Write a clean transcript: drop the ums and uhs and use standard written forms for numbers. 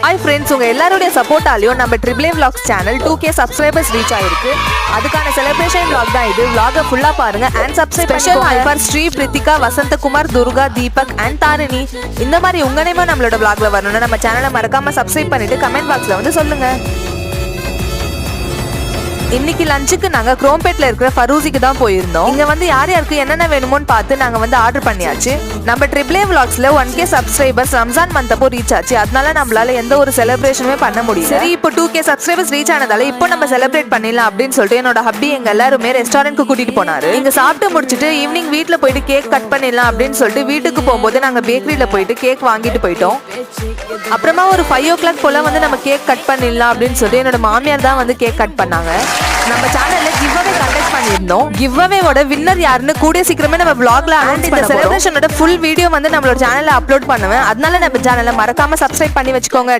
Hi friends, உங்க எல்லாருடைய சப்போர்ட்டாலையும் நம்ம triple A vlogs channel 2K subscribers reach ஆயிருக்கு. அதுக்கான செலிப்ரேஷன் vlog தான் இது. vlog ஃபுல்லா பாருங்க and subscribe special hi for Sri Prithika, Vasanthakumar, Durga, Deepak and Tharini. இந்த மாதிரி உங்க நேமும் நம்மளோட vlogல வரணும்னா நம்ம சேனலை மறக்காம சப்ஸ்கிரைப் பண்ணிட்டு கமெண்ட் பாக்ஸ்ல வந்து சொல்லுங்க. இன்னைக்கு லஞ்சுக்கு நாங்க குரோம்பேட்ல இருக்கிற ஃபரூசிக்கு தான் போயிருந்தோம். இங்க வந்து யார் யாருக்கு என்னென்ன வேணுமோன்னு பார்த்து நாங்க வந்து ஆர்டர் பண்ணியாச்சு. நம்ம ட்ரிபிள் ஏ vlogsல 1K சப்ஸ்கிரைபர்ஸ் ரம்ஜான் மந்த் அப்போ ரீச் ஆச்சு. அதனால நம்மளால எந்த ஒரு செலிப்ரேஷனுமே பண்ண முடியல. சரி, இப்போ 2K சப்ஸ்கிரைபர்ஸ் ரீச் ஆனதால இப்போ நம்ம செலிப்ரேட் பண்ணிடலாம் அப்படின்னு சொல்லிட்டு என்னோட ஹப்பி எங்க எல்லாருமே ரெஸ்டாரண்ட்க்கு கூட்டிட்டு போனாரு. இங்க சாப்பிட்டு முடிச்சிட்டு ஈவினிங் வீட்டுல போயிட்டு கேக் கட் பண்ணிடலாம் அப்படின்னு சொல்லிட்டு வீட்டுக்கு போகும்போது நாங்க பேக்கரியில போயிட்டு கேக் வாங்கிட்டு போயிட்டோம். அப்புறமா ஒரு 5 o'clock போல வந்து நம்ம கேக் கட் பண்ணிடலாம் அப்படின்னு சொல்லிட்டு என்னோட மாமியார் தான் வந்து கேக் கட் பண்ணாங்க. நம்ம சேனல்ல கிவ் அவே கண்டக்ட் பண்ணிருந்தோம். கிவ் அவேவோட வின்னர் யாருன்னு கூடிய சீக்கிரமே நம்ம vlogல அண்ட் இந்த செலிப்ரேஷனோட ஃபுல் வீடியோ வந்து நம்மளோட சேனல்ல அப்லோட் பண்ணுவேன். அதனால நம்ம சேனலை மறக்காம சப்ஸ்கிரைப் பண்ணி வச்சுக்கோங்க.